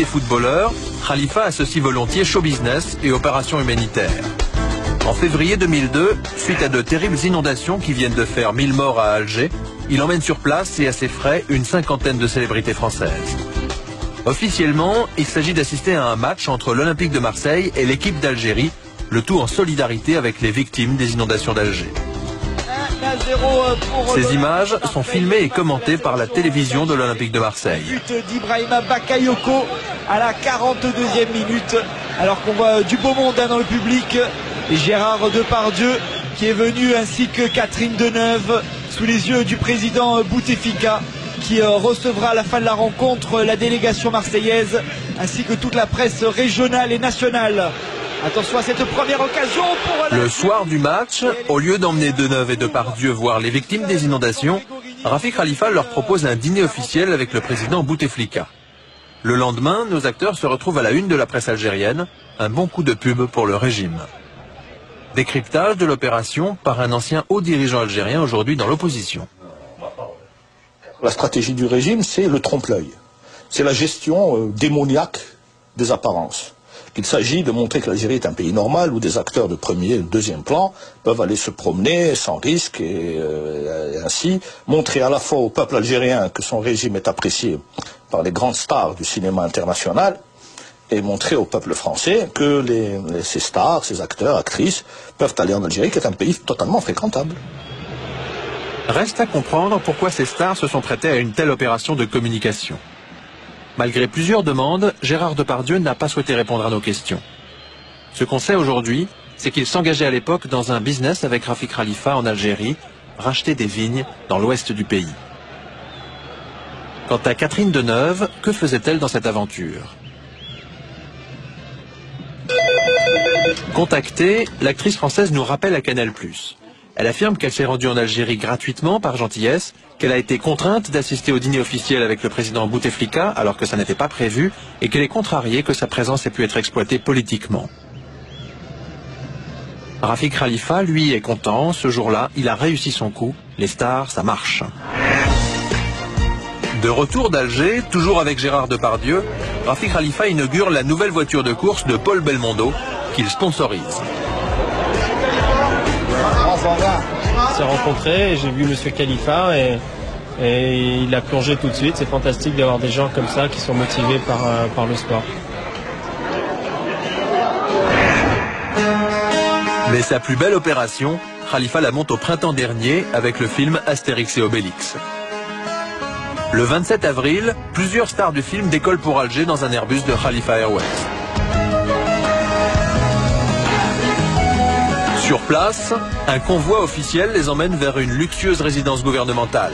côté footballeur, Khalifa associe volontiers show business et opérations humanitaires. En février 2002, suite à de terribles inondations qui viennent de faire 1000 morts à Alger, il emmène sur place et à ses frais une cinquantaine de célébrités françaises. Officiellement, il s'agit d'assister à un match entre l'Olympique de Marseille et l'équipe d'Algérie, le tout en solidarité avec les victimes des inondations d'Alger. Ces images sont filmées et commentées par la télévision de l'Olympique de Marseille. But d'Ibrahima Bakayoko à la 42e minute, alors qu'on voit du beau monde dans le public. Et Gérard Depardieu qui est venu, ainsi que Catherine Deneuve, sous les yeux du président Bouteflika, qui recevra à la fin de la rencontre la délégation marseillaise, ainsi que toute la presse régionale et nationale. Attention à cette première occasion pour... Le soir du match, au lieu d'emmener Deneuve et Depardieu voir les victimes des inondations, Rafik Khalifa leur propose un dîner officiel avec le président Bouteflika. Le lendemain, nos acteurs se retrouvent à la une de la presse algérienne, un bon coup de pub pour le régime. Décryptage de l'opération par un ancien haut dirigeant algérien aujourd'hui dans l'opposition. La stratégie du régime, c'est le trompe-l'œil. C'est la gestion démoniaque des apparences. Il s'agit de montrer que l'Algérie est un pays normal où des acteurs de premier et de deuxième plan peuvent aller se promener sans risque et ainsi montrer à la fois au peuple algérien que son régime est apprécié par les grandes stars du cinéma international et montrer au peuple français que ces stars, ces acteurs, actrices peuvent aller en Algérie qui est un pays totalement fréquentable. Reste à comprendre pourquoi ces stars se sont prêtées à une telle opération de communication. Malgré plusieurs demandes, Gérard Depardieu n'a pas souhaité répondre à nos questions. Ce qu'on sait aujourd'hui, c'est qu'il s'engageait à l'époque dans un business avec Rafik Khalifa en Algérie, racheter des vignes dans l'ouest du pays. Quant à Catherine Deneuve, que faisait-elle dans cette aventure? Contactée, l'actrice française nous rappelle à Canal+. Elle affirme qu'elle s'est rendue en Algérie gratuitement par gentillesse, qu'elle a été contrainte d'assister au dîner officiel avec le président Bouteflika alors que ça n'était pas prévu et qu'elle est contrariée que sa présence ait pu être exploitée politiquement. Rafik Khalifa, lui, est content. Ce jour-là, il a réussi son coup. Les stars, ça marche. De retour d'Alger, toujours avec Gérard Depardieu, Rafik Khalifa inaugure la nouvelle voiture de course de Paul Belmondo qu'il sponsorise. On s'est rencontrés et j'ai vu Monsieur Khalifa et il a plongé tout de suite. C'est fantastique d'avoir des gens comme ça qui sont motivés par le sport. Mais sa plus belle opération, Khalifa la monte au printemps dernier avec le film Astérix et Obélix. Le 27 avril, plusieurs stars du film décollent pour Alger dans un Airbus de Khalifa Airways. Sur place, un convoi officiel les emmène vers une luxueuse résidence gouvernementale.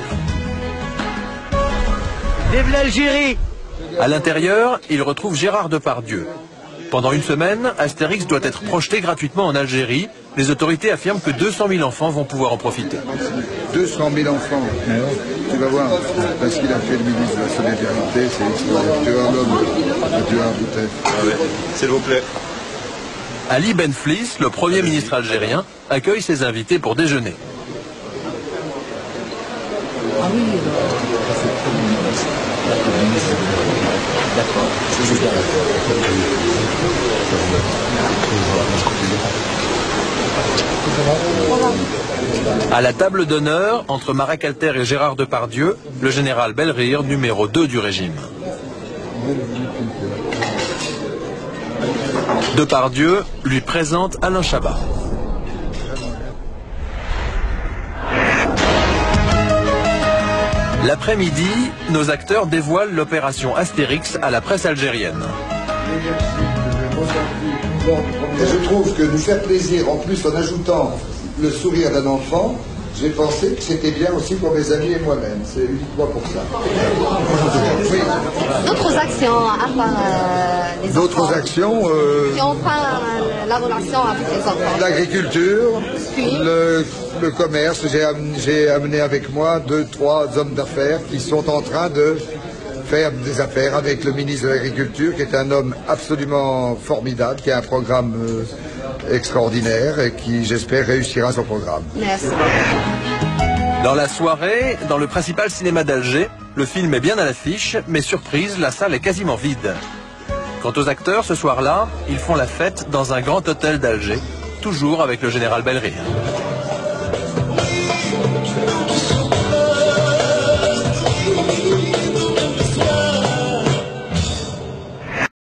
Vive l'Algérie! À l'intérieur, ils retrouvent Gérard Depardieu. Pendant une semaine, Astérix doit être projeté gratuitement en Algérie. Les autorités affirment que 200 000 enfants vont pouvoir en profiter. 200 000 enfants, tu vas voir, parce qu'il a fait le ministre de la Solidarité, c'est extraordinaire. Tu es un homme, tu es un Boutef. S'il vous plaît. Ali Benflis, le Premier ministre algérien, accueille ses invités pour déjeuner. Ah oui, d'accord. À la table d'honneur, entre Marek Alter et Gérard Depardieu, le général Belrire, numéro 2 du régime. Depardieu lui présente Alain Chabat. L'après-midi, nos acteurs dévoilent l'opération Astérix à la presse algérienne. Et je trouve que nous faire plaisir, en plus en ajoutant le sourire d'un enfant, j'ai pensé que c'était bien aussi pour mes amis et moi-même. C'est uniquement pour ça. Oui. D'autres actions à part les enfants. D'autres actions Si on prend la relation avec les enfants. L'agriculture, Oui. le commerce. J'ai amené avec moi 2-3 hommes d'affaires qui sont en train de faire des affaires avec le ministre de l'Agriculture, qui est un homme absolument formidable, qui a un programme extraordinaire et qui, j'espère, réussira son programme. Merci. Dans la soirée, dans le principal cinéma d'Alger, le film est bien à l'affiche, mais surprise, la salle est quasiment vide. Quant aux acteurs, ce soir-là, ils font la fête dans un grand hôtel d'Alger, toujours avec le général Belrire.